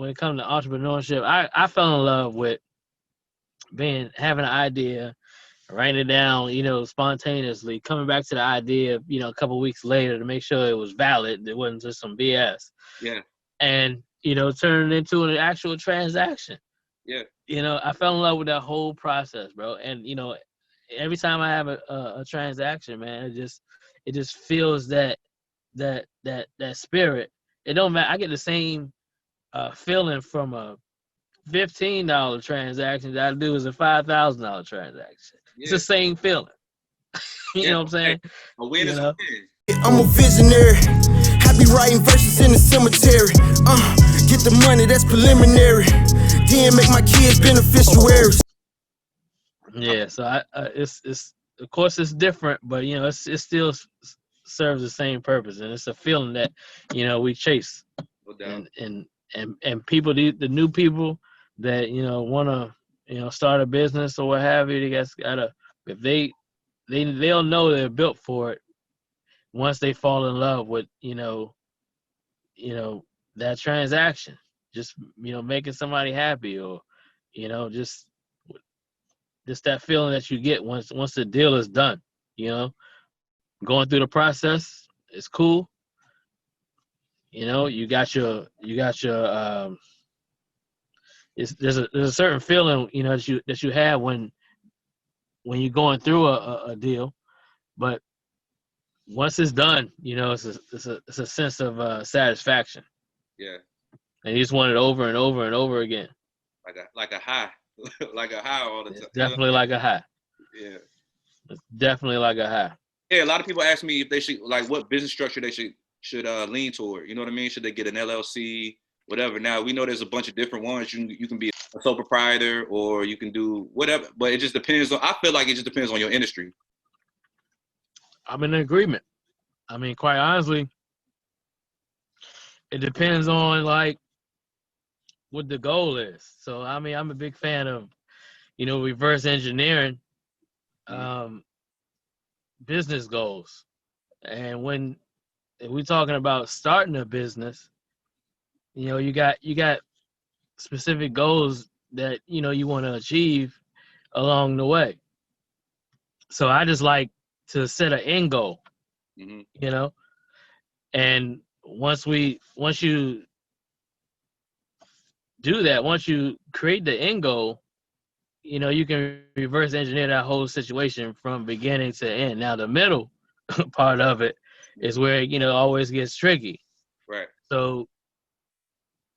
when it comes to entrepreneurship, I fell in love with having an idea, writing it down, spontaneously, coming back to the idea, a couple weeks later to make sure it was valid. It wasn't just some BS. Yeah. And, turning it into an actual transaction. Yeah. I fell in love with that whole process, bro. And, every time I have a transaction, man, it just feels that spirit. It don't matter. I get the same feeling from a $15 transaction that I do as a $5,000 transaction. It's the same feeling. You know what I'm saying? A win is a win. I'm a visionary. I be writing verses in the cemetery. Get the money, that's preliminary. Then make my kids beneficiaries. Yeah, so it's of course it's different, but it still serves the same purpose, and it's a feeling that we chase. No doubt. And people, the new people that want to start a business or what have you, they gotta if they'll know they're built for it once they fall in love with that transaction, just making somebody happy, or just that feeling that you get once the deal is done. Going through the process is cool. You got your there's a certain feeling that you have when you're going through a deal, but once it's done, it's a sense of satisfaction. Yeah. And you just want it over and over and over again. Like a high, like a high all the time. It's definitely like a high. Yeah. It's definitely like a high. Yeah, a lot of people ask me if they should, like, what business structure they should lean toward. You know what I mean? Should they get an LLC, whatever? Now we know there's a bunch of different ones. You can be a sole proprietor, or you can do whatever. But it just depends on. I feel like it just depends on your industry. I'm in agreement. I mean, quite honestly, it depends on like what the goal is. So I mean, I'm a big fan of reverse engineering business goals. And if we're talking about starting a business, you got specific goals that you want to achieve along the way. So I just like to set an end goal, and once you do that, once you create the end goal, you can reverse engineer that whole situation from beginning to end. Now, the middle part of it is where it, always gets tricky. Right. So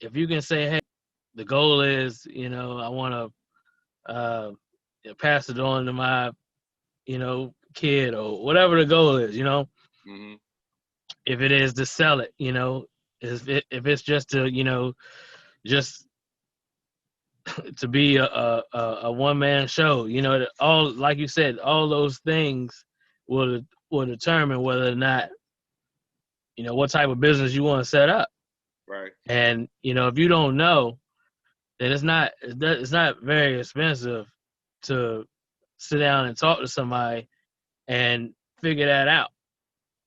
if you can say, hey, the goal is, I want to pass it on to my, kid, or whatever the goal is, Mm-hmm. If it is to sell it, if it's just to, just to be a one-man show, all, like you said, all those things will determine whether or not, what type of business you want to set up. Right. And, if you don't know, then it's not very expensive to sit down and talk to somebody and figure that out.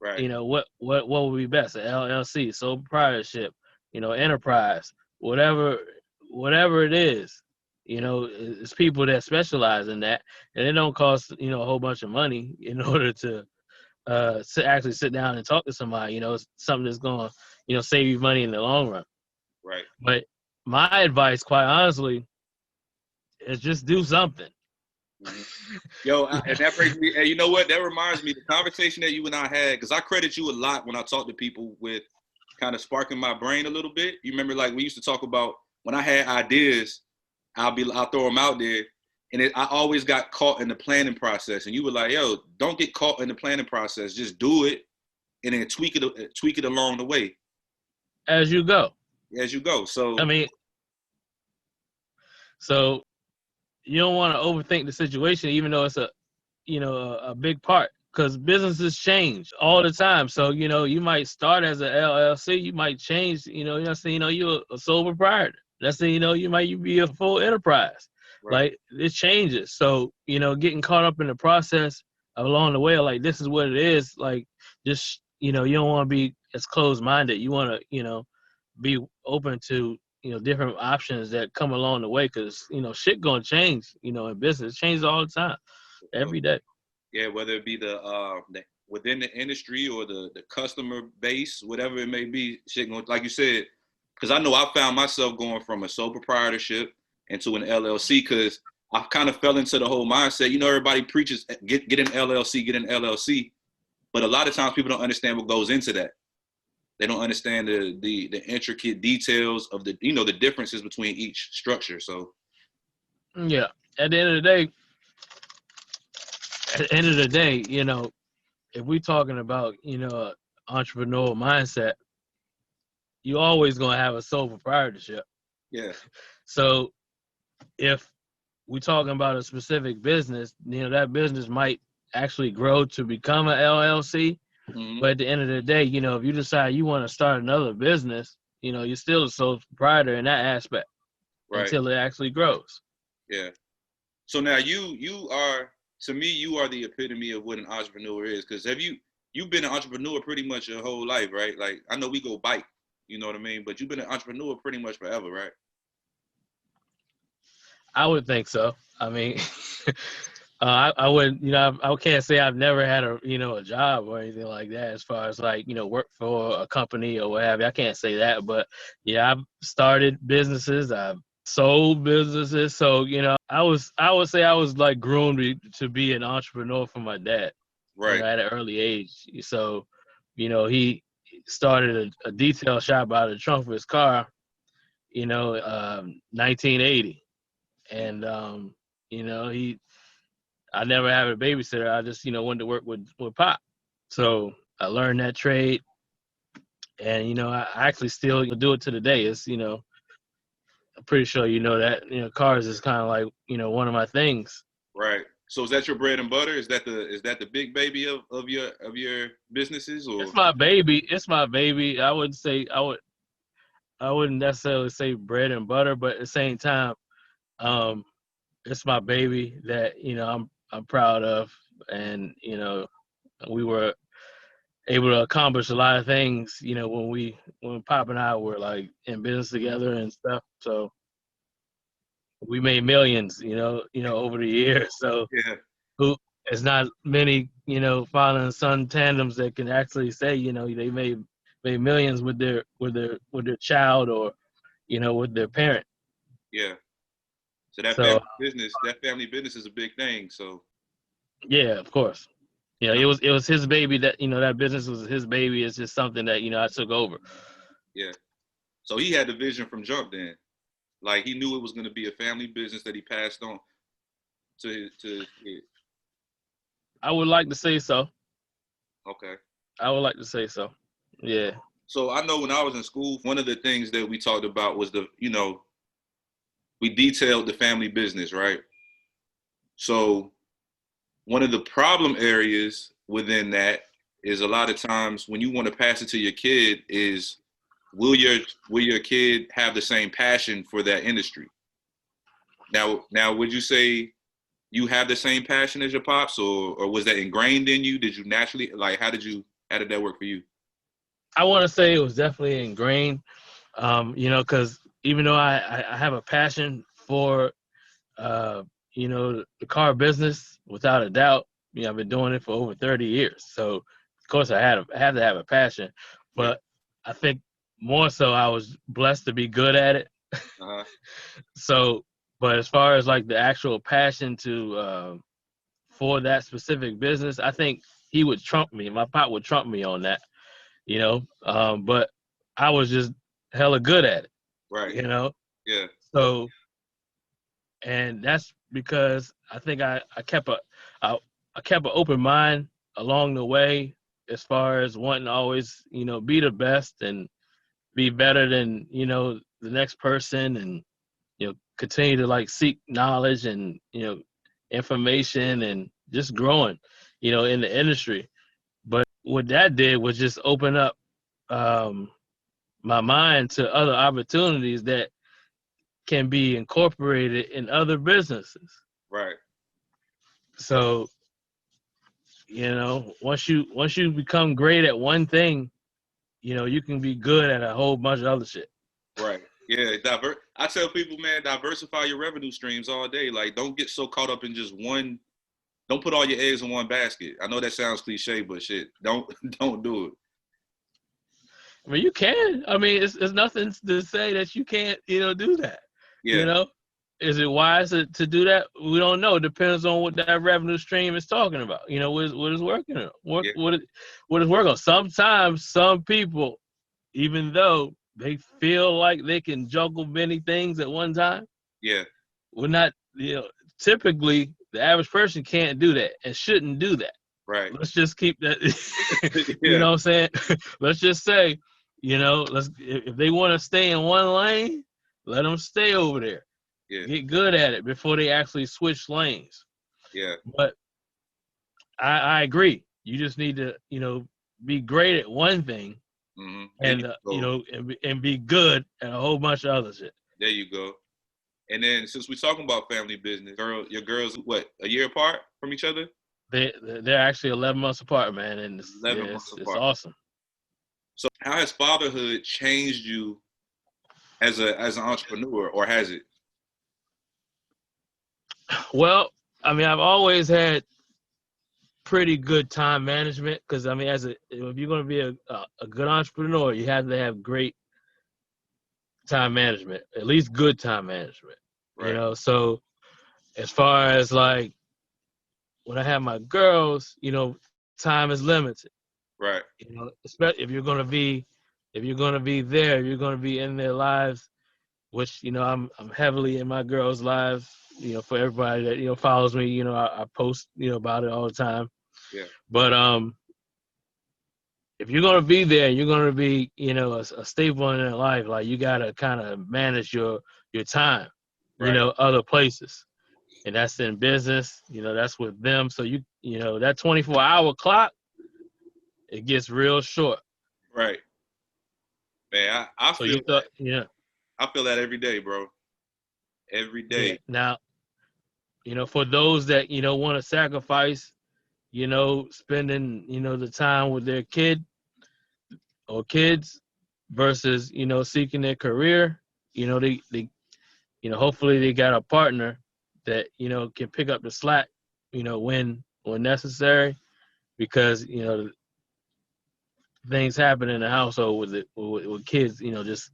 Right. What would be best? An LLC, sole proprietorship, enterprise, whatever it is. It's people that specialize in that, and it don't cost a whole bunch of money in order to actually sit down and talk to somebody. It's something that's gonna save you money in the long run. Right. But my advice, quite honestly, is just do something. Mm-hmm. Yo, and that brings me, and you know what? That reminds me, the conversation that you and I had, because I credit you a lot when I talk to people with kind of sparking my brain a little bit. You remember, like, we used to talk about when I had ideas, I'll throw them out there, and I always got caught in the planning process. And you were like, yo, don't get caught in the planning process. Just do it, and then tweak it along the way. As you go. So I mean, so you don't want to overthink the situation, even though it's a big part, because businesses change all the time. So you might start as an LLC, you might change. Let's say you're a sole proprietor. Let's say you might be a full enterprise. Right. Like, it changes. So getting caught up in the process along the way, like, this is what it is. Like, just you don't want to be as closed-minded. You want to be open to different options that come along the way, because shit gonna change. In business, it changes all the time, every day. Yeah, whether it be the within the industry or the customer base, whatever it may be, shit going, like you said. Because I know I found myself going from a sole proprietorship into an LLC, because I kind of fell into the whole mindset. Everybody preaches get an LLC, get an LLC, but a lot of times people don't understand what goes into that. They don't understand the intricate details of the the differences between each structure. So yeah, at the end of the day, if we're talking about entrepreneurial mindset, you always gonna have a sole proprietorship. Yeah. So if we're talking about a specific business, that business might actually grow to become an LLC. Mm-hmm. But at the end of the day, if you decide you want to start another business, you're still a sole proprietor in that aspect, right, until it actually grows. Yeah. So now you are, to me, you are the epitome of what an entrepreneur is, because you've been an entrepreneur pretty much your whole life, right? Like, I know we go bike, you know what I mean? But you've been an entrepreneur pretty much forever, right? I would think so. I mean, I would, I can't say I've never had a job or anything like that, as far as like, work for a company or what have you. I can't say that, but yeah, I've started businesses. I've sold businesses. So, I would say I was like groomed to be an entrepreneur from my dad, right, at an early age. So, he started a detail shop out of the trunk of his car, 1980. And, I never had a babysitter. I just, wanted to work with Pop. So I learned that trade. And, I actually still do it to the day. It's, I'm pretty sure that, cars is kind of like, one of my things. Right. So is that your bread and butter? Is that the big baby of your businesses? Or It's my baby. It's my baby. I wouldn't necessarily say bread and butter, but at the same time, it's my baby that, I'm proud of. And, we were able to accomplish a lot of things, when Pop and I were like in business together and stuff. So we made millions, over the years. So it's not many, father and son tandems that can actually say, they made millions with their child, or, with their parent. Yeah. So that family business is a big thing. So yeah, of course. It was his baby. That that business was his baby. It's just something that I took over. Yeah. So he had the vision from jump then. Like, he knew it was going to be a family business that he passed on to his kid. I would like to say so. Okay. I would like to say so. Yeah. So I know when I was in school, one of the things that we talked about was we detailed the family business, right? So one of the problem areas within that is, a lot of times when you want to pass it to your kid, is will your kid have the same passion for that industry? Now, would you say you have the same passion as your pops, or was that ingrained in you? Did you naturally, like, how did that work for you? I want to say it was definitely ingrained, because even though I have a passion for, the car business, without a doubt, I've been doing it for over 30 years. So, of course, I have to have a passion. But I think more so I was blessed to be good at it. Uh-huh. So, but as far as like the actual passion for that specific business, I think he would trump me. My pop would trump me on that, but I was just hella good at it. Right. Yeah. So, and that's because I think I kept an open mind along the way, as far as wanting to always, be the best and be better than, the next person, and, continue to like seek knowledge and, information, and just growing, in the industry. But what that did was just open up my mind to other opportunities that can be incorporated in other businesses. Right. So, once you become great at one thing, you can be good at a whole bunch of other shit. Right. Yeah, I tell people, man, diversify your revenue streams all day. Like, don't get so caught up in just one. Don't put all your eggs in one basket. I know that sounds cliche, but shit, don't do it. I mean, you can. I mean, it's nothing to say that you can't, do that. Yeah. Is it wise to do that? We don't know. It depends on what that revenue stream is talking about. What is working on? What is working on? Sometimes some people, even though they feel like they can juggle many things at one time, we're not. Typically the average person can't do that and shouldn't do that. Right. Let's just keep that. You know what I'm saying? Let's just say, if they want to stay in one lane, let them stay over there. Yeah. Get good at it before they actually switch lanes. Yeah. But I agree. You just need to, be great at one thing, and and be good at a whole bunch of other shit. There you go. And then since we're talking about family business, your girls, what, a year apart from each other? They're actually 11 months apart, man, and it's awesome. So how has fatherhood changed you as an entrepreneur, or has it? Well, I mean, I've always had pretty good time management because, I mean, if you're going to be a good entrepreneur, you have to have great time management, at least good time management. Right. So as far as like when I have my girls, time is limited. Right. Especially if you're going to be there, you're going to be in their lives, which, I'm heavily in my girls' lives. For everybody that, follows me, I post, about it all the time. Yeah. But if you're going to be there, you're going to be, a staple in their life. Like, you got to kind of manage your time, right. Other places. And that's in business, that's with them. So that 24-hour clock, it gets real short. Right. Man, I so feel that. I feel that every day, bro. Every day. Yeah. Now, for those that, want to sacrifice, spending, the time with their kid or kids versus, seeking their career, they hopefully they got a partner that, can pick up the slack, when necessary, because, things happen in the household with kids, just.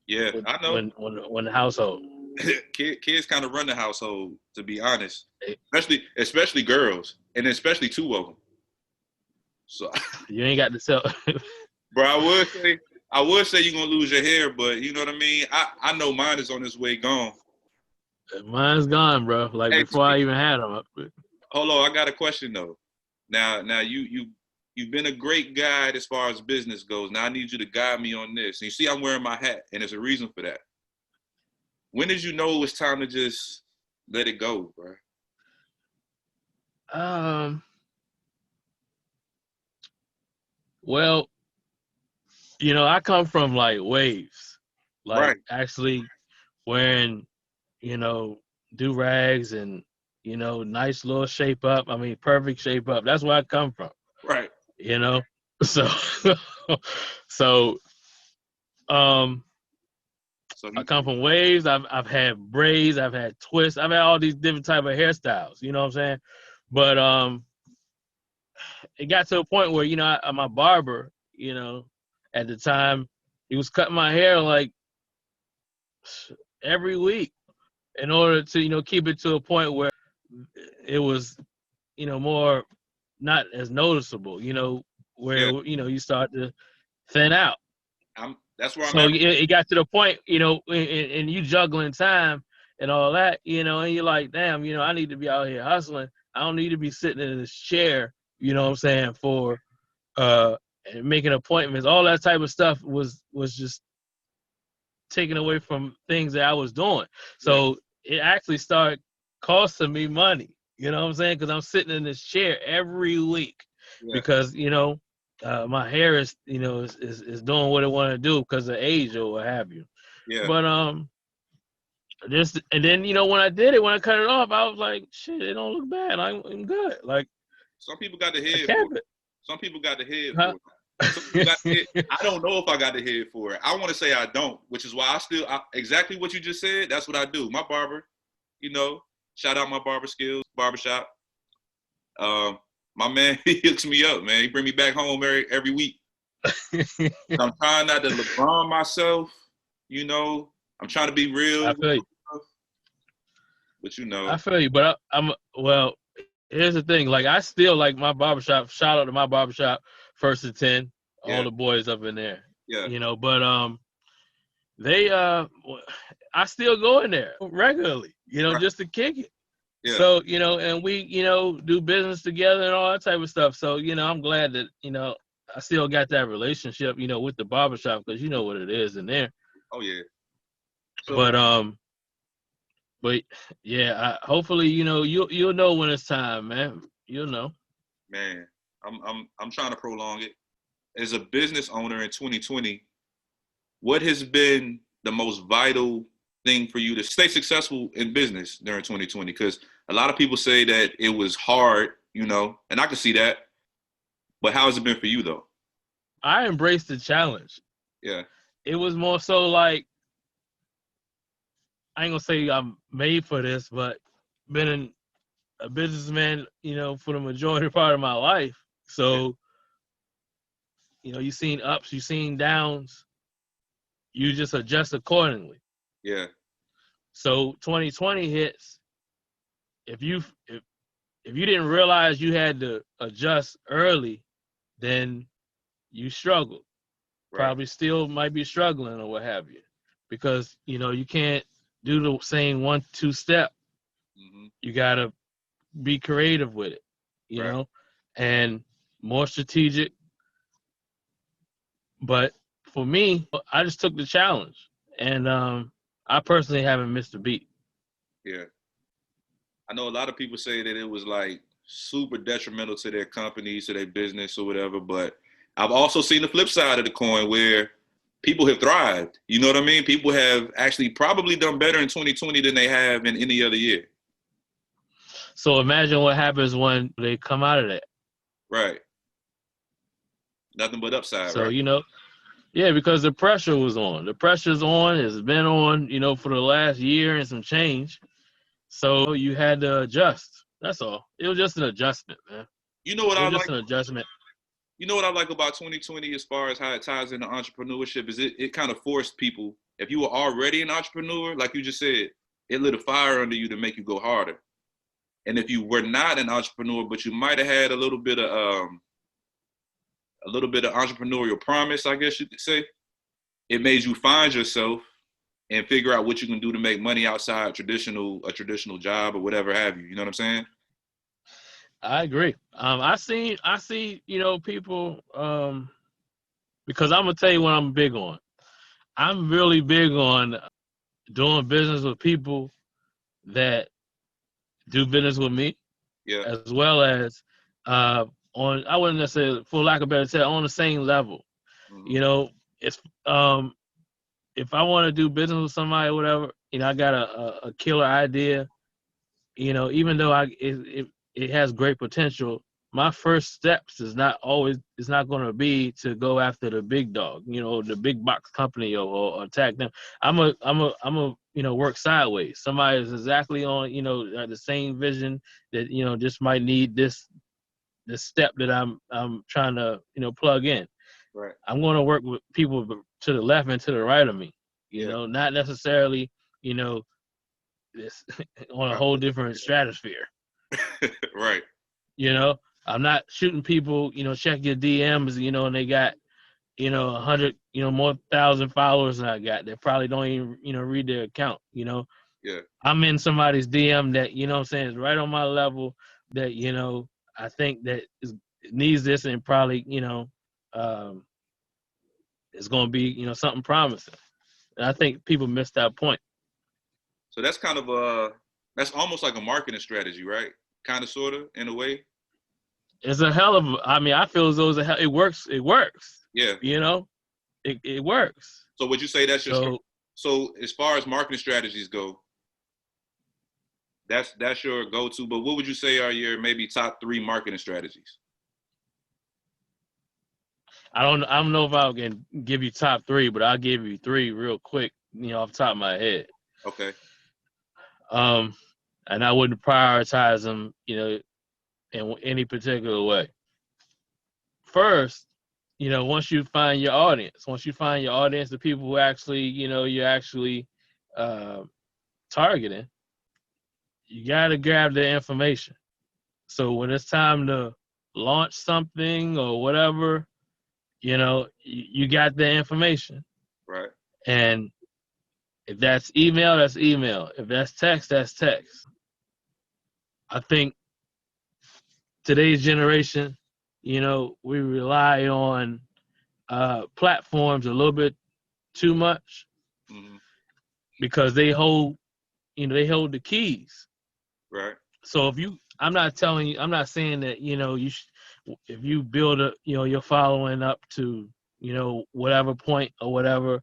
Yeah, I know. When the household. Kids kind of run the household, to be honest, especially girls, and especially two of them. So you ain't got to sell. Bro, I would say you're gonna lose your hair, but you know what I mean. I know mine is on its way gone. Mine's gone, bro. Like, hey, before I even had them. Hold on, I got a question though. Now you've been a great guide as far as business goes. Now I need you to guide me on this. And you see, I'm wearing my hat, and there's a reason for that. When did you know it was time to just let it go, bro? Well, I come from like waves, like right. Actually wearing, do-rags and, nice little shape up. I mean, perfect shape up. That's where I come from. Right. So I come from waves. I've had braids. I've had twists. I've had all these different type of hairstyles. You know what I'm saying? But it got to a point where my barber, at the time, he was cutting my hair like every week in order to keep it to a point where it was more not as noticeable. Where you start to thin out. That's where I'm so it got to the point, and you juggling time and all that, and you're like, damn, I need to be out here hustling. I don't need to be sitting in this chair, what I'm saying, for and making appointments. All that type of stuff was just taken away from things that I was doing. So it actually started costing me money, what I'm saying, because I'm sitting in this chair every week because, my hair is, is doing what it want to do because of age or what have you. Yeah. But and then when I did it, when I cut it off, I was like, shit, it don't look bad. I'm good. Like, some people got the head. For it. Some people got the head. For it. So you got hit. I don't know if I got the head for it. I want to say I don't, which is why exactly what you just said. That's what I do. My barber, shout out my barber skills, barbershop. My man, he hooks me up, man. He bring me back home every week. I'm trying not to LeBron myself, I'm trying to be real. I feel you. But I feel you, but well, here's the thing. Like, I still like my barbershop. Shout out to my barbershop, First and 10, all the boys up in there. Yeah. But they I still go in there regularly, Right. just to kick it. Yeah. So, and we, do business together and all that type of stuff. So, I'm glad that, I still got that relationship, with the barbershop, because you know what it is in there. Oh yeah. So, but yeah, hopefully, you'll know when it's time, man. You'll know. Man, I'm trying to prolong it. As a business owner in 2020, what has been the most vital thing for you to stay successful in business during 2020? Because a lot of people say that it was hard, and I can see that. But how has it been for you, though? I embraced the challenge. Yeah. It was more so like, I ain't gonna say I'm made for this, but been a businessman, for the majority part of my life. So, you seen ups, you seen downs. You just adjust accordingly. Yeah. So 2020 hits. If you didn't realize you had to adjust early, then you struggled. Right. Probably still might be struggling or what have you, because you can't do the same 1-2 step. Mm-hmm. You gotta be creative with it, you know, and more strategic. But for me, I just took the challenge, and I personally haven't missed a beat. Yeah. I know a lot of people say that it was like super detrimental to their companies, to their business or whatever, but I've also seen the flip side of the coin where people have thrived. You know what I mean? People have actually probably done better in 2020 than they have in any other year. So imagine what happens when they come out of that. Right. Nothing but upside, so, right? Yeah, because the pressure was on. The pressure's on. It's been on, for the last year and some change. So you had to adjust. That's all. It was just an adjustment, man. You know what I like? Just an adjustment. You know what I like about 2020 as far as how it ties into entrepreneurship is it kind of forced people, if you were already an entrepreneur, like you just said, it lit a fire under you to make you go harder. And if you were not an entrepreneur, but you might have had a little bit of entrepreneurial promise, I guess you could say, it made you find yourself and figure out what you can do to make money outside a traditional job or whatever have you. You know what I'm saying? I agree. I see, people, because I'm gonna tell you what I'm big on. I'm really big on doing business with people that do business with me, as well as I wouldn't necessarily, for lack of better term, on the same level. Mm-hmm. It's if I want to do business with somebody or whatever, I got a killer idea. Even though it has great potential, my first steps is not going to be to go after the big dog, the big box company or attack them. I'm a work sideways. Somebody is exactly on, the same vision that, just might need this step that I'm trying to, plug in. Right. I'm going to work with people to the left and to the right of me, not necessarily, this on a whole different stratosphere. Right. I'm not shooting people, check your DMs, and they got, 100, more 1,000 followers than I got. They probably don't even, read their account, Yeah. I'm in somebody's DM that, what I'm saying, is right on my level that, I think that needs this and probably, it's going to be, something promising. And I think people miss that point. So that's kind of that's almost like a marketing strategy, right? Kind of, sort of, in a way. It's a hell of I feel as though it works. It works. Yeah. It works. So would you say that's your so as far as marketing strategies go, that's your go-to, but what would you say are your maybe top 3 marketing strategies? I don't know if I can give you top 3, but I'll give you 3 real quick, off the top of my head. Okay. And I wouldn't prioritize them, in any particular way. First, once you find your audience, the people who actually, you're actually targeting, you got to grab their information. So when it's time to launch something or whatever, you got their information. Right. And if that's email, that's email. If that's text, that's text. I think today's generation, we rely on platforms a little bit too much because they hold the keys. Right. So I'm not saying that, if you build your following up to, whatever point or whatever,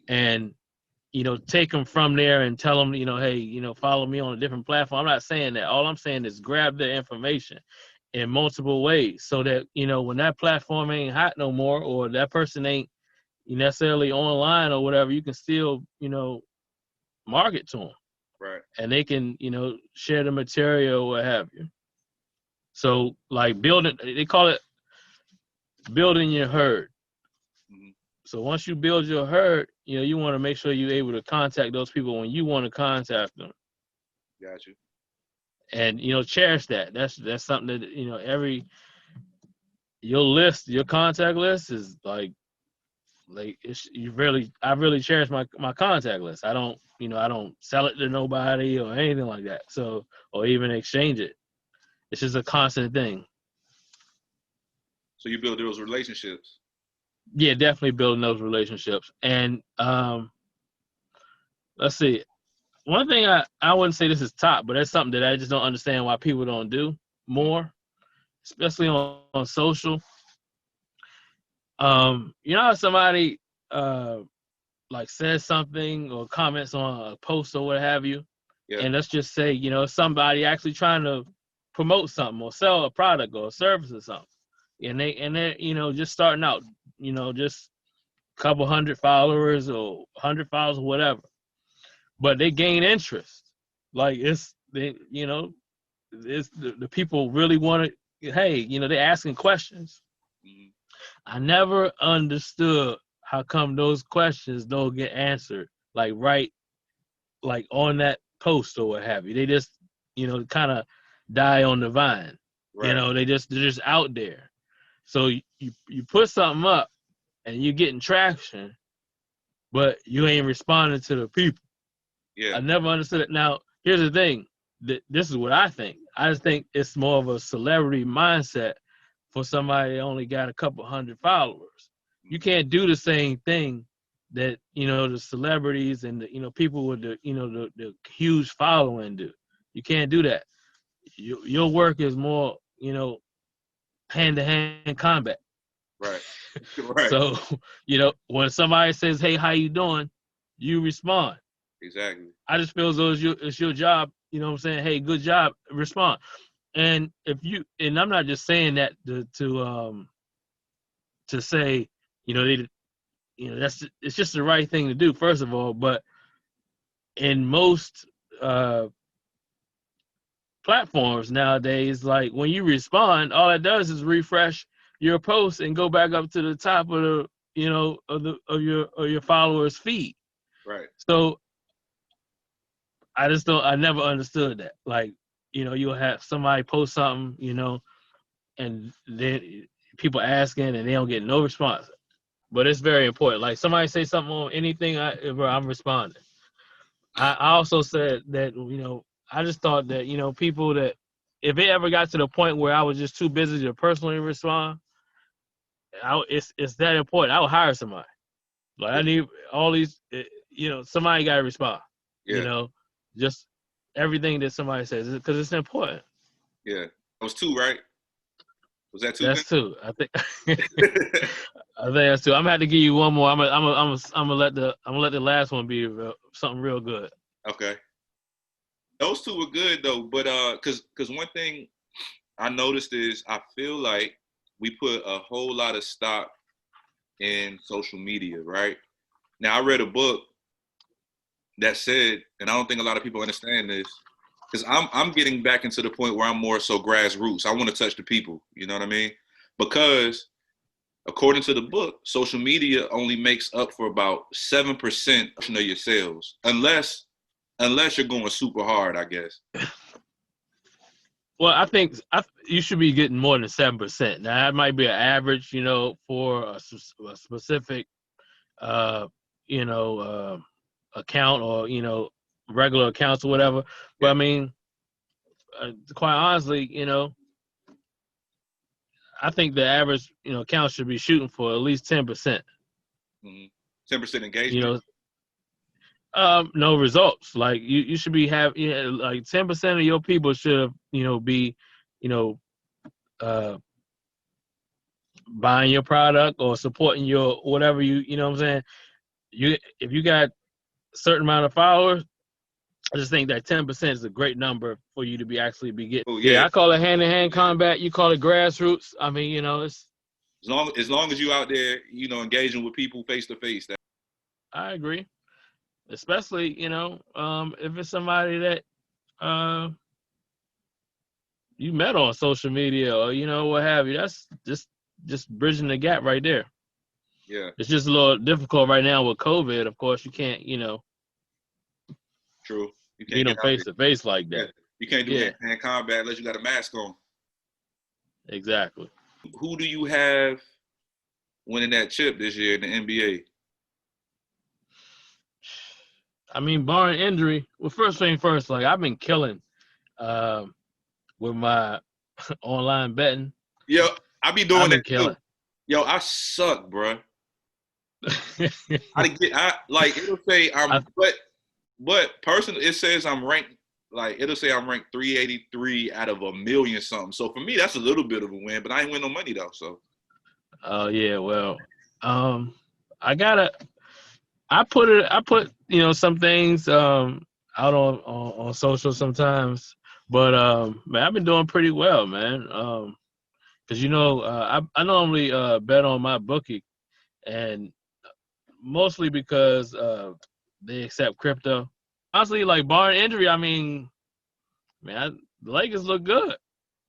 and, take them from there and tell them, hey, follow me on a different platform. I'm not saying that. All I'm saying is grab their information in multiple ways so that, when that platform ain't hot no more or that person ain't necessarily online or whatever, you can still, market to them. Right. And they can, share the material or what have you. So like they call it building your herd. So once you build your herd, you want to make sure you're able to contact those people when you want to contact them. Got you. And, cherish that. That's something that, your contact list is like I really cherish my contact list. I don't sell it to nobody or anything like that. So, or even exchange it. It's just a constant thing. So you build those relationships. Yeah, definitely building those relationships. And let's see. One thing I wouldn't say this is top, but that's something that I just don't understand why people don't do more, especially on social. How somebody like says something or comments on a post or what have you, and let's just say, somebody actually trying to promote something or sell a product or a service or something, and they're just starting out, just a couple hundred followers or 100 followers or whatever, but they gain interest. Like it's the people really want to. Hey, they're asking questions. I never understood how come those questions don't get answered like right, like on that post or what have you. They just, kind of die on the vine. Right. They're just out there. So you put something up and you're getting traction, but you ain't responding to the people. Yeah. I never understood it. Now, here's the thing. This is what I think. I just think it's more of a celebrity mindset for somebody that only got a couple hundred followers. You can't do the same thing that, the celebrities and the, people with the, the huge following do. You can't do that. Your work is more, hand-to-hand combat. Right. Right. So, when somebody says, hey, how you doing? You respond. Exactly. I just feel as though it's your job, what I'm saying? Hey, good job, respond. And and I'm not just saying that to say, it's just the right thing to do, first of all. But in most platforms nowadays, like when you respond, all it does is refresh your post and go back up to the top of the, of your followers' feed. Right. So I never understood that. Like, you'll have somebody post something, and then people asking and they don't get no response. But it's very important. Like somebody say something on anything, I'm responding. I also said that, I just thought that, people that, if it ever got to the point where I was just too busy to personally respond, it's that important. I would hire somebody. Like I need all these, somebody got to respond. Yeah. Just everything that somebody says, because it's important. Yeah. That was 2, right? Was that 2? That's 2. I think. I think that's 2. I'm gonna have to give you one more. I'm gonna let the last one be something real good. Okay. Those 2 were good though, but because one thing I noticed is I feel like we put a whole lot of stock in social media, right? Now, I read a book that said, and I don't think a lot of people understand this, because I'm getting back into the point where I'm more so grassroots. I want to touch the people, you know what I mean? Because according to the book, social media only makes up for about 7% of your sales, unless you're going super hard, I guess. Well, I think you should be getting more than 7%. Now, that might be an average, you know, for a specific, you know, account or, you know, regular accounts or whatever. But I mean, quite honestly, you know, I think the average, you know, account should be shooting for at least 10%. 10% engagement. You know, no results. Like you should be like 10% of your people should, you know, be, you know, buying your product or supporting your whatever you know what I'm saying. If you got a certain amount of followers, I just think that 10% is a great number for you to be getting. Oh, yeah. Yeah, I call it hand-to-hand combat. You call it grassroots. I mean, you know, it's as long as you out there, you know, engaging with people face to face. I agree. Especially, you know, if it's somebody that you met on social media or, you know, what have you. That's just bridging the gap right there. Yeah. It's just a little difficult right now with COVID. Of course, you can't, you know. True. You can't meet them face to face like that. Yeah. You can't do hand-to-hand combat unless you got a mask on. Exactly. Who do you have winning that chip this year in the NBA? I mean, barring injury, well, first thing first, like I've been killing with my online betting. Yo, I be doing that killing. Too. Yo, I suck, bro. It'll say but personally, it says I'm ranked. Like it'll say I'm ranked 383 out of 1,000,000 something. So for me, that's a little bit of a win, but I ain't win no money though. So. Oh yeah, well, I put you know some things out on social sometimes, but man, I've been doing pretty well, man. Cause you know I normally bet on my bookie, and mostly because they accept crypto. Honestly, like barring injury, I mean, man, the Lakers look good.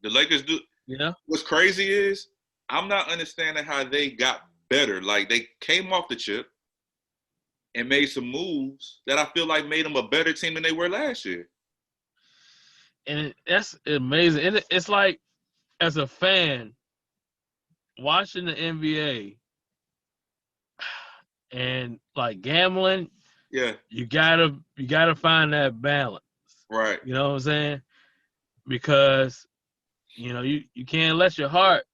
The Lakers do. You know, what's crazy is I'm not understanding how they got better. Like they came off the chip and made some moves that I feel like made them a better team than they were last year. And that's amazing. It's like, as a fan, watching the NBA and like gambling, yeah, you gotta find that balance, right? You know what I'm saying? Because you know you can't let your heart,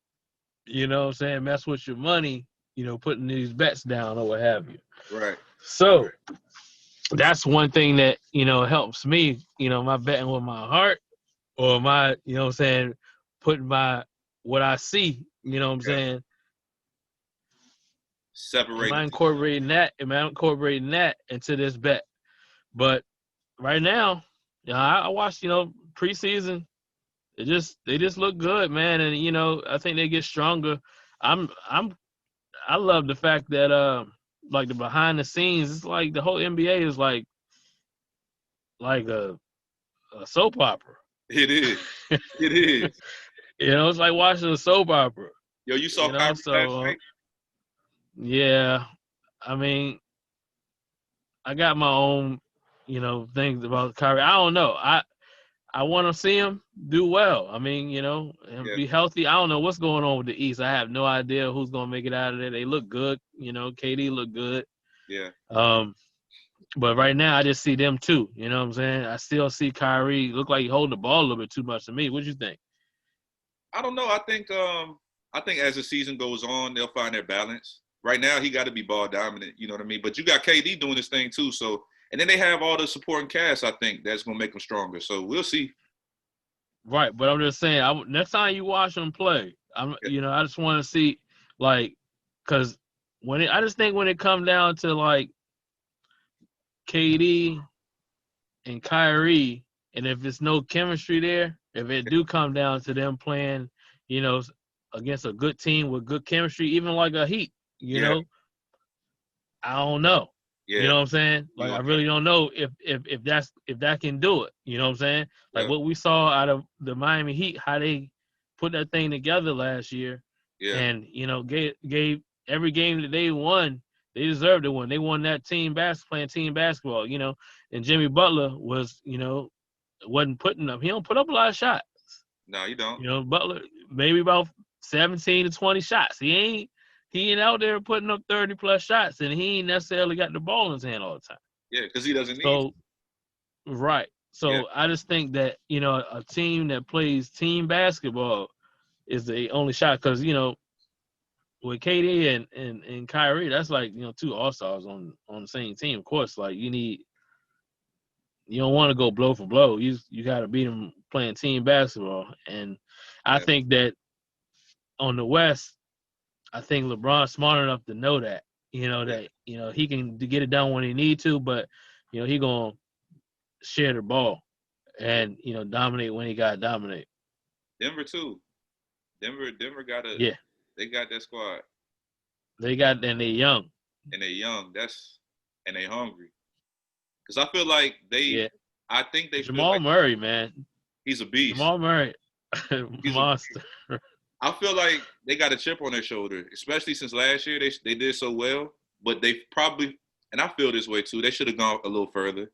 you know what I'm saying, mess with your money. You know, putting these bets down or what have you. Right. So that's one thing that, you know, helps me, you know, my betting with my heart or my, you know what I'm saying, putting what I see, you know what I'm saying. Separate. Am I incorporating that into this bet? But right now, you know, I watched, you know, preseason. They just look good, man. And, you know, I think they get stronger. I love the fact that like the behind the scenes, it's like the whole NBA is like a soap opera. It is. It is. You know, it's like watching a soap opera. Yo, you saw Kyrie last night? Yeah. I mean, I got my own, you know, things about Kyrie. I don't know. I want to see him do well. I mean, you know, and be healthy. I don't know what's going on with the East. I have no idea who's going to make it out of there. They look good. You know, KD look good. Yeah. But right now, I just see them too. You know what I'm saying? I still see Kyrie look like he holding the ball a little bit too much to me. What do you think? I don't know. I think as the season goes on, they'll find their balance. Right now, he got to be ball dominant. You know what I mean? But you got KD doing this thing too. So. And then they have all the supporting cast, I think, that's going to make them stronger. So we'll see. Right, but I'm just saying, next time you watch them play, you know, I just want to see, like, because I just think when it comes down to, like, KD and Kyrie, and if there's no chemistry there, if it do come down to them playing, you know, against a good team with good chemistry, even like a Heat, you know, I don't know. Yeah. You know what I'm saying? Like, I really don't know if that can do it. You know what I'm saying? Like what we saw out of the Miami Heat, how they put that thing together last year, and you know, gave every game that they won, they deserved to win. They won that playing team basketball. You know, and Jimmy Butler was, you know, wasn't putting up. He don't put up a lot of shots. No, you don't. You know, Butler maybe about 17 to 20 shots. He ain't out there putting up 30 plus shots, and he ain't necessarily got the ball in his hand all the time. Yeah, because he doesn't need. So, right. So I just think that, you know, a team that plays team basketball is the only shot, because, you know, with KD and Kyrie, that's like, you know, two all-stars on the same team. Of course, like you don't want to go blow for blow. You got to beat them playing team basketball. And I think that on the West, I think LeBron's smart enough to know that, you know, that, you know, he can get it done when he need to, but, you know, he going to share the ball and, you know, dominate when he got to dominate. Denver too. Denver got they got that squad. And they young. And they young. And they hungry. Because I feel like I think they Jamal feel like Murray, man. He's a beast. Jamal Murray, monster. I feel like they got a chip on their shoulder, especially since last year they did so well. But they probably, and I feel this way too, they should have gone a little further.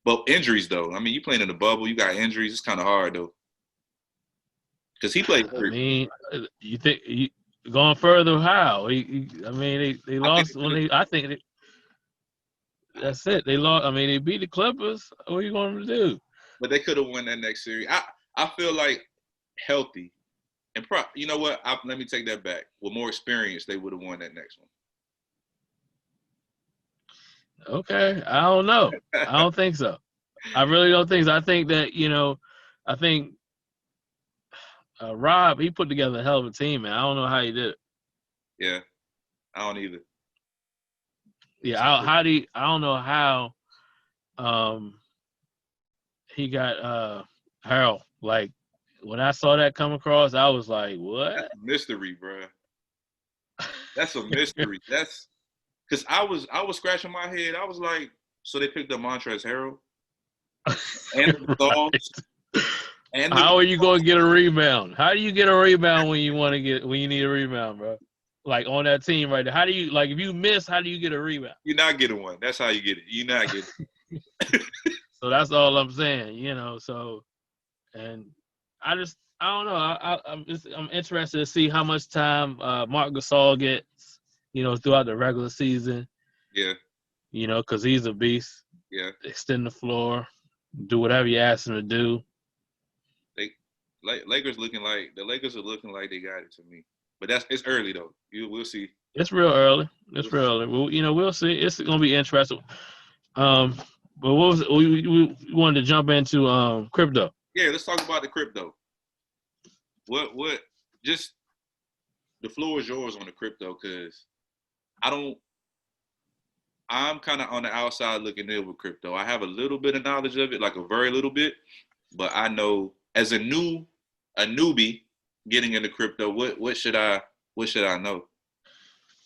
But injuries, though. I mean, you playing in the bubble, you got injuries. It's kind of hard, though. Because he played hurt. I mean, you think going further? How? I mean, they lost that's it. They lost. I mean, they beat the Clippers. What are you going to do? But they could have won that next series. I feel like healthy. And you know what? Let me take that back. With more experience, they would have won that next one. Okay, I don't know. I don't think so. I really don't think so. I think that, you know, Rob, he put together a hell of a team, man. I don't know how he did it. Yeah, I don't either. Yeah, I don't know how he got Harold. Like, when I saw that come across, I was like, what? That's a mystery, bro. That's a mystery. That's because I was scratching my head. I was like, so they picked up Montrezl Harrell and the dogs. And how are you going to get a rebound? How do you get a rebound when you need a rebound, bro? Like, on that team right there. How do you, like, if you miss, how do you get a rebound? You're not getting one. That's how you get it. You're not getting it. So that's all I'm saying, you know. So, and I don't know. I'm interested to see how much time Marc Gasol gets, you know, throughout the regular season. Yeah. You know, because he's a beast. Yeah. Extend the floor, do whatever you ask him to do. Lakers are looking like they got it to me. But it's early though. We'll see. It's real early. Well, you know, we'll see. It's gonna be interesting. But we wanted to jump into crypto. Yeah, let's talk about the crypto. What just the floor is yours on the crypto, because I'm kind of on the outside looking in with crypto. I have a little bit of knowledge of it, like a very little bit, but I know as a newbie getting into crypto, what should I know?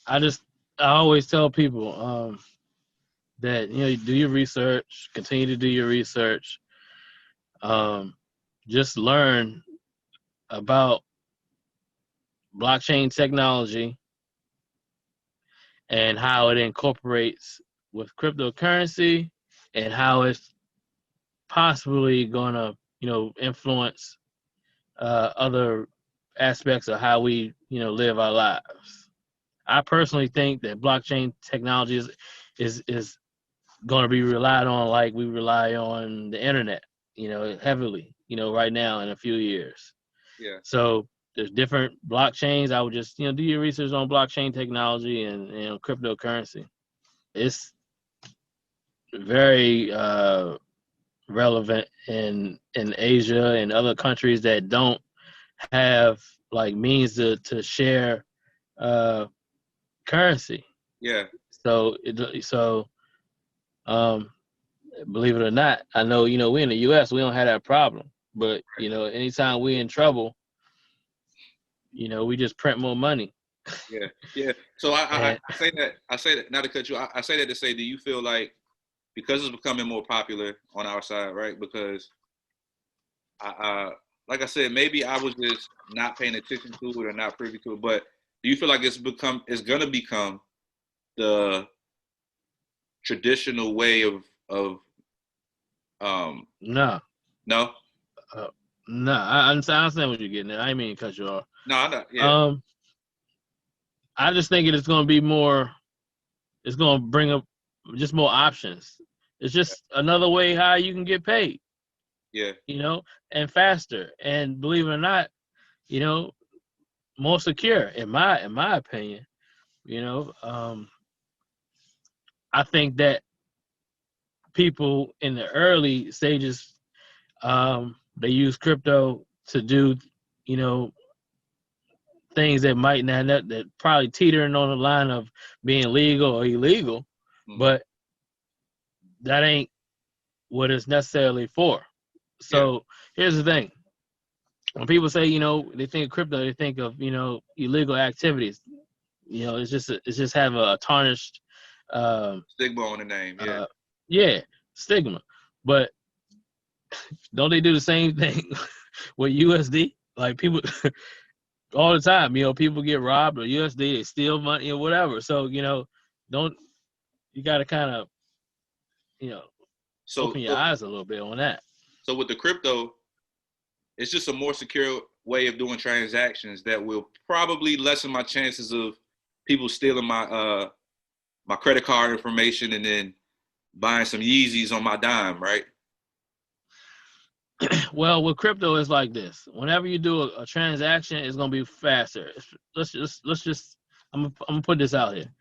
I always tell people that, you know, do your research, continue to do your research. Just learn about blockchain technology and how it incorporates with cryptocurrency and how it's possibly gonna, you know, influence other aspects of how we, you know, live our lives. I personally think that blockchain technology is going to be relied on like we rely on the internet, you know, heavily, you know, right now in a few years. Yeah. So there's different blockchains. I would just, you know, do your research on blockchain technology and, you know, cryptocurrency. It's very relevant in Asia and other countries that don't have like means to share currency. Yeah. So believe it or not, I know, you know, we in the US, we don't have that problem. But, you know, anytime we in trouble, you know, we just print more money. Yeah, yeah. So And I say that not to cut you. I say that to say, do you feel like because it's becoming more popular on our side, right? Because like I said, maybe I was just not paying attention to it or not privy to it. But do you feel like it's gonna become the traditional way of no, no, uh, no, I understand what you're getting at. I didn't mean to cut you off. no, I'm not. Yeah, Um, I just think it's going to be more. It's going to bring up just more options. It's just another way how you can get paid, yeah, and faster. And believe it or not, you know, more secure in my opinion. I think that people in the early stages, they use crypto to do, you know, things that might not that probably teetering on the line of being legal or illegal, but that ain't what it's necessarily for. yeah. So here's the thing: when people say, they think of crypto, they think of illegal activities. It's just have a tarnished, Stigma on the name. Yeah, yeah, stigma. But don't they do the same thing with USD? Like people all the time, people get robbed or USD, they steal money or whatever. So don't you got to kind of so open your so eyes a little bit on that. so with the crypto, it's just a more secure way of doing transactions that will probably lessen my chances of people stealing my credit card information and then buying some Yeezys on my dime, right? Well, with crypto, it's like this: whenever you do a transaction, it's gonna be faster. Let's just I'm gonna put this out here.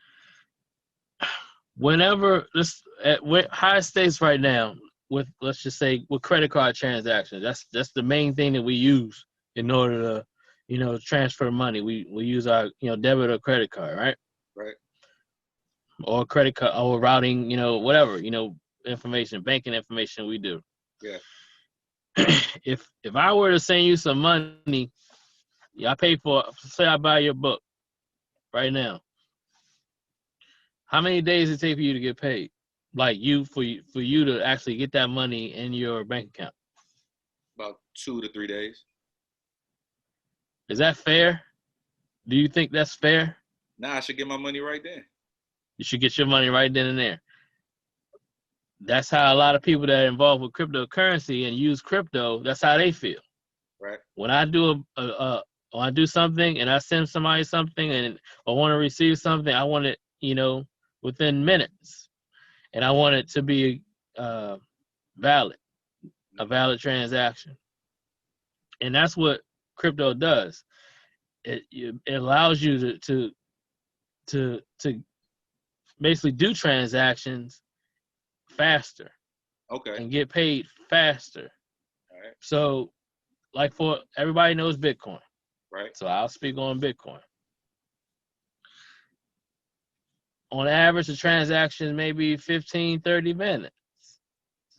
Whenever this at high states right now, with let's just say with credit card transactions, that's the main thing that we use in order to transfer money. We use our debit or credit card, right? Right. Or credit card or routing, whatever information, banking information we do. Yeah. If I were to send you some money, I pay for, say I buy your book right now. How many days does it take for you to get paid? Like for you to actually get that money in your bank account? About 2 to 3 days. Is that fair? Do you think that's fair? Nah, I should get my money right then. You should get your money right then and there. That's how a lot of people that are involved with cryptocurrency and use crypto, that's how they feel. Right. When I do when I do something and I send somebody something and I want to receive something, I want it, within minutes, and I want it to be valid, a valid transaction, and that's what crypto does. It allows you to basically do transactions faster. Okay. And get paid faster. All right. So, like for everybody knows Bitcoin. Right. So I'll speak on Bitcoin. On average, the transaction may be 15, 30 minutes.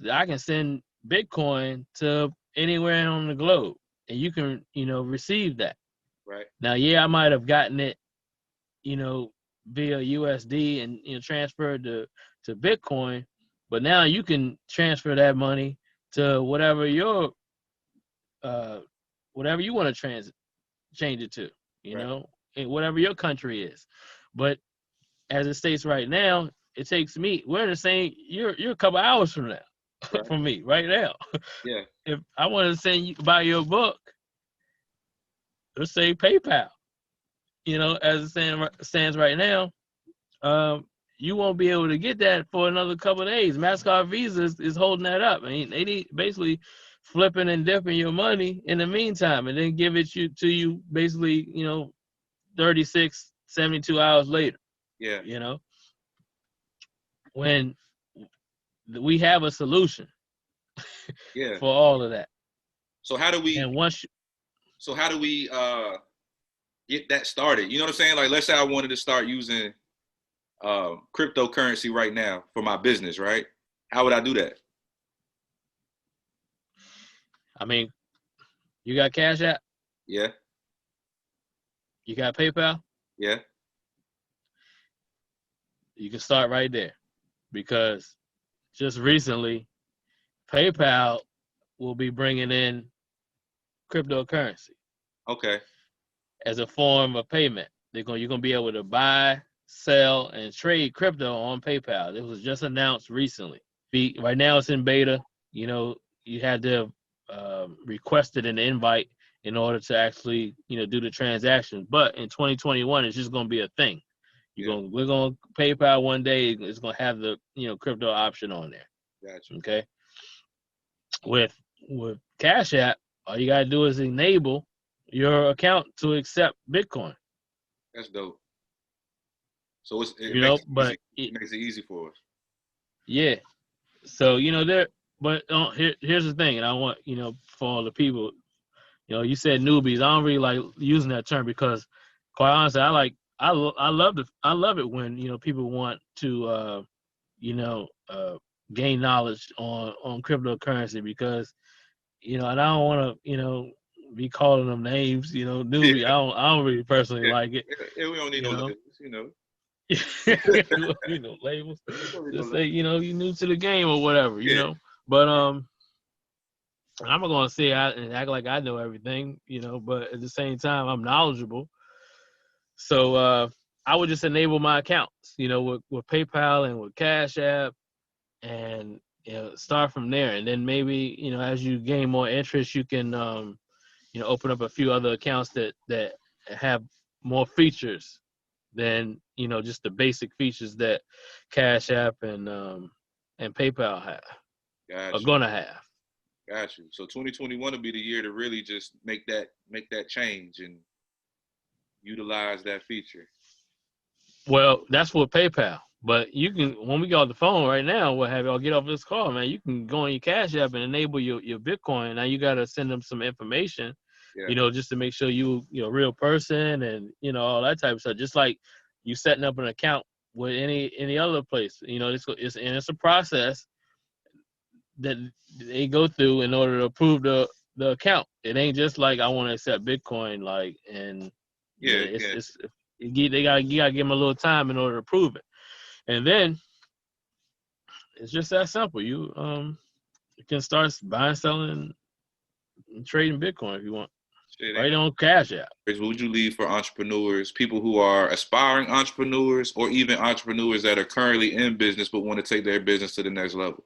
I can send Bitcoin to anywhere on the globe, and you can, receive that. Right. Now, yeah, I might have gotten it, via USD and transferred to Bitcoin, but now you can transfer that money to whatever you want to change it to, and whatever your country is. But as it states right now, it takes me. We're in the same. You're a couple hours from now, Right. from me right now. Yeah. If I want to send you buy your book, let's say PayPal, as it stands right now, you won't be able to get that for another couple of days. MasterCard Visa is holding that up. I mean, they need basically flipping and dipping your money in the meantime, and then give it to you basically, 36, 72 hours later. Yeah. When we have a solution Yeah. for all of that. So how do we? And how do we get that started? You know what I'm saying? Like, let's say I wanted to start using cryptocurrency right now for my business, right? How would I do that? I mean, you got Cash App? Yeah. You got PayPal? Yeah. You can start right there, because just recently, PayPal will be bringing in cryptocurrency Okay. as a form of payment. You're gonna be able to buy, sell, and trade crypto on PayPal. It was just announced recently. Right now it's in beta. You know, you had to requested an invite in order to actually, do the transaction. But in 2021, it's just gonna be a thing. We're gonna PayPal one day. It's gonna have the crypto option on there. Gotcha. Okay. With Cash App, all you gotta do is enable your account to accept Bitcoin. That's dope. So it makes it easy for us. Yeah. So but here's the thing, and I want for all the people, you said newbies. I don't really like using that term, because, quite honestly, I love it when people want to gain knowledge on cryptocurrency, because and I don't want to be calling them names, newbie. Yeah. I don't really personally like it. Yeah, we don't need no labels, Labels. Just say, you're new to the game or whatever, But I'm not gonna say and act like I know everything, but at the same time I'm knowledgeable. So I would just enable my accounts, with PayPal and with Cash App, and start from there. And then maybe, as you gain more interest, you can open up a few other accounts that have more features than just the basic features that Cash App and PayPal are gonna have. Got you. So 2021 will be the year to really just make that change and utilize that feature. Well, that's for PayPal. But you can, when we get off the phone right now, we'll have y'all get off this call, man. You can go on your Cash App and enable your Bitcoin. Now you gotta send them some information, just to make sure you're a real person, and all that type of stuff. Just like you setting up an account with any other place. It's a process that they go through in order to approve the account. It ain't just like, I want to accept Bitcoin, you gotta give them a little time in order to approve it, and then it's just that simple. You can start buying, selling, and trading Bitcoin if you want. Right on Cash App. What would you leave for entrepreneurs, people who are aspiring entrepreneurs, or even entrepreneurs that are currently in business but want to take their business to the next level?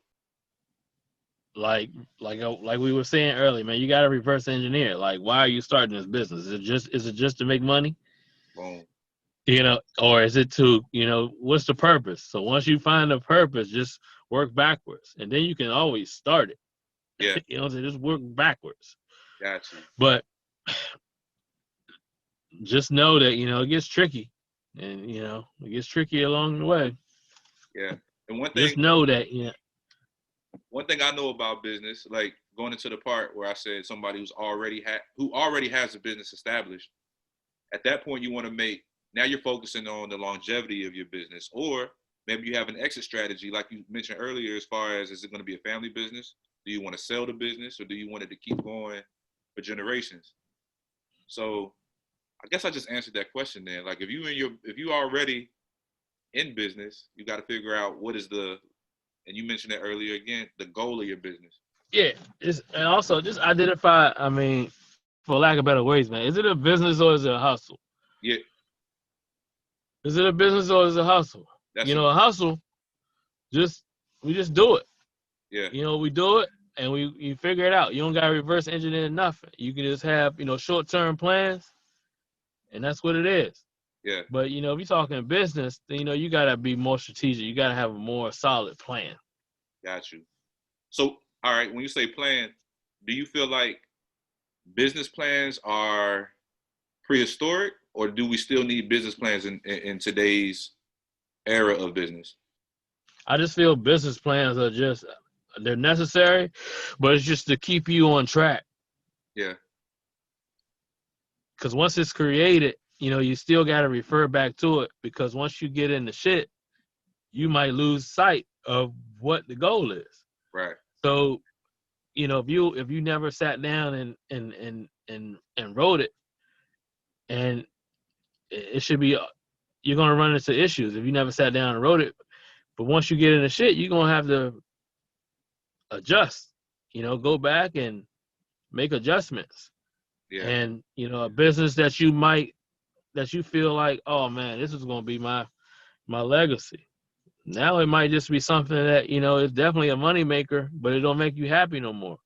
Like we were saying earlier, man, you got to reverse engineer. Like, why are you starting this business? Is it just to make money? Boom. Or is it to, what's the purpose? So once you find the purpose, just work backwards, and then you can always start it. Yeah. So just work backwards. Gotcha. But just know that, it gets tricky, and, it gets tricky along the way. Yeah. And one thing, just know that, one thing I know about business, like going into the part where I said somebody who already has a business established, at that point you want to now you're focusing on the longevity of your business, or maybe you have an exit strategy, like you mentioned earlier, as far as, is it going to be a family business? Do you want to sell the business, or do you want it to keep going for generations? So I guess I just answered that question then. Like, if you already in business, you got to figure out what is and you mentioned that earlier again, the goal of your business. Yeah, and also just identify, for lack of better words, man, is it a business or is it a hustle? Yeah. Is it a business or is it a hustle? A hustle, we just do it. Yeah. We do it, and you figure it out. You don't got to reverse engineer nothing. You can just have, short-term plans, and that's what it is. Yeah. But, if you're talking business, then, you got to be more strategic. You got to have a more solid plan. Got you. So, all right, when you say plan, do you feel like business plans are prehistoric, or do we still need business plans in today's era of business? I just feel business plans are they're necessary, but it's just to keep you on track. Yeah. Because once it's created, you still got to refer back to it, because once you get in the shit, you might lose sight of what the goal is. Right. So, if you never sat down and wrote it, and it should be, you're gonna run into issues if you never sat down and wrote it. But once you get in the shit, you're gonna have to adjust. Go back and make adjustments. Yeah. And a business that you feel like, oh man, this is gonna be my legacy. Now it might just be something that it's definitely a money maker, but it don't make you happy no more.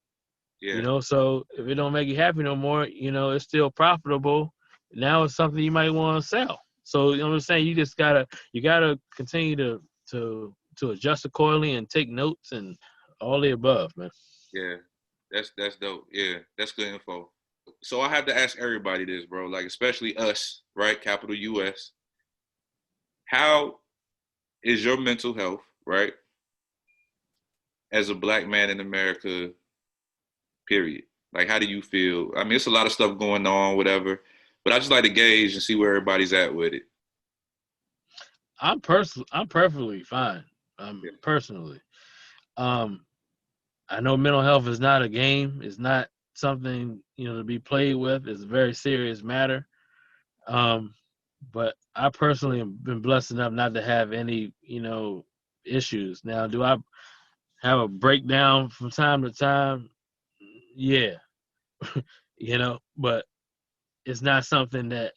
Yeah. So if it don't make you happy no more, it's still profitable. Now it's something you might want to sell. So what I'm saying, you gotta continue to adjust accordingly and take notes and all the above, man. Yeah. That's dope. Yeah, that's good info. So I have to ask everybody this, bro, like especially us, right? Capital US. How is your mental health, right? As a Black man in America, period. Like, how do you feel? I mean, it's a lot of stuff going on, whatever, but I just like to gauge and see where everybody's at with it. I'm perfectly fine. Personally. I know mental health is not a game. It's not something, to be played with. It's a very serious matter. But I personally have been blessed enough not to have any, issues. Now, do I have a breakdown from time to time? Yeah. But it's not something that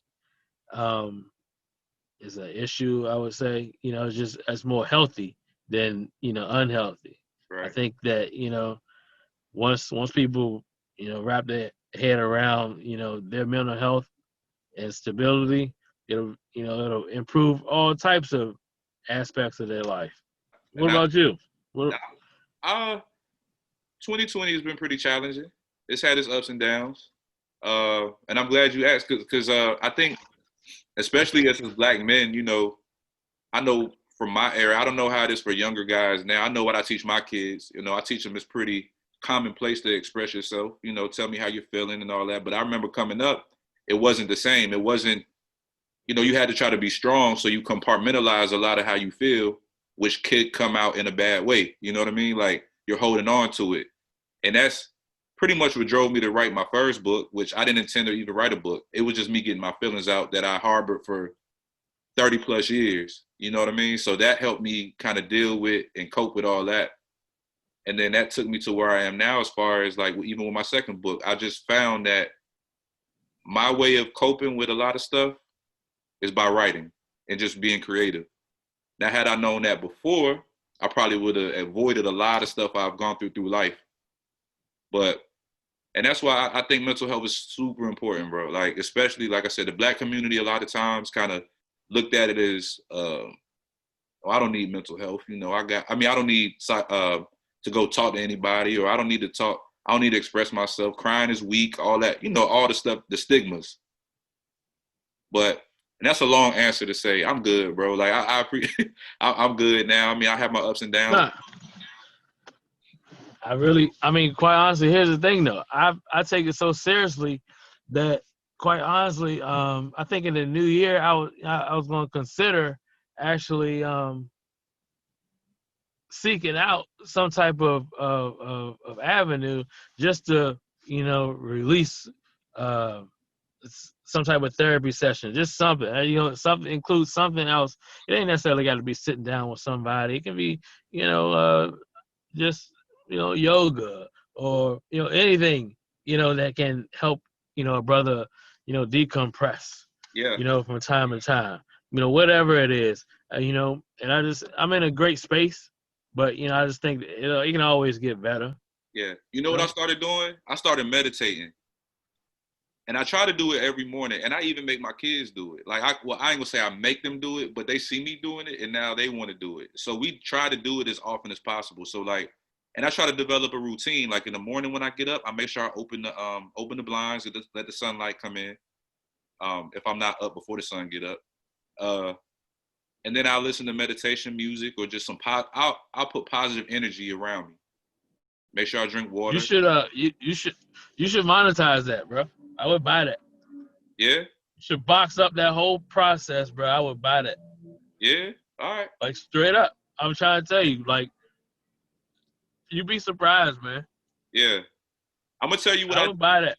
is an issue, I would say. It's more healthy than, unhealthy. Right. I think that, once people, wrap their head around, their mental health and stability, it'll improve all types of aspects of their life. What about you? 2020 has been pretty challenging. It's had its ups and downs. And I'm glad you asked because I think, especially as Black men, I know from my era, I don't know how it is for younger guys now. I know what I teach my kids. I teach them it's pretty commonplace to express yourself, tell me how you're feeling and all that. But I remember coming up, it wasn't the same. It wasn't, you had to try to be strong. So you compartmentalize a lot of how you feel, which could come out in a bad way. You know what I mean? Like you're holding on to it. And that's pretty much what drove me to write my first book, which I didn't intend to even write a book. It was just me getting my feelings out that I harbored for 30 plus years. You know what I mean? So that helped me kind of deal with and cope with all that. And then that took me to where I am now, as far as like, even with my second book, I just found that my way of coping with a lot of stuff is by writing and just being creative. Now, had I known that before, I probably would have avoided a lot of stuff I've gone through life. And that's why I think mental health is super important, bro. Like, especially, like I said, the Black community a lot of times kind of looked at it as, oh, I don't need mental health. I don't need to go talk to anybody, or I don't need to express myself. Crying is weak, all that, all the stuff, the stigmas. And that's a long answer to say, I'm good, bro. Like, I'm good now. I mean, I have my ups and downs. Nah. Quite honestly, here's the thing though. I take it so seriously that, quite honestly, I think in the new year I was going to consider actually seeking out some type of avenue just to release some type of therapy session, just something. Something includes something else. It ain't necessarily got to be sitting down with somebody. It can be just yoga or anything that can help a brother decompress. Yeah. From time to time. Whatever it is. And I'm in a great space, but I just think it can always get better. Yeah. What I started doing? I started meditating. And I try to do it every morning, and I even make my kids do it. Like, I ain't gonna say I make them do it, but they see me doing it, and now they want to do it. So we try to do it as often as possible. So like, and I try to develop a routine. Like in the morning when I get up, I make sure I open the blinds and let the sunlight come in. If I'm not up before the sun get up, and then I'll listen to meditation music or just some I'll put positive energy around me. Make sure I drink water. You should monetize that, bro. I would buy that. Yeah? You should box up that whole process, bro. I would buy that. Yeah? All right. Like, straight up. I'm trying to tell you, like, you'd be surprised, man. Yeah. I'm going to tell you what I would buy that.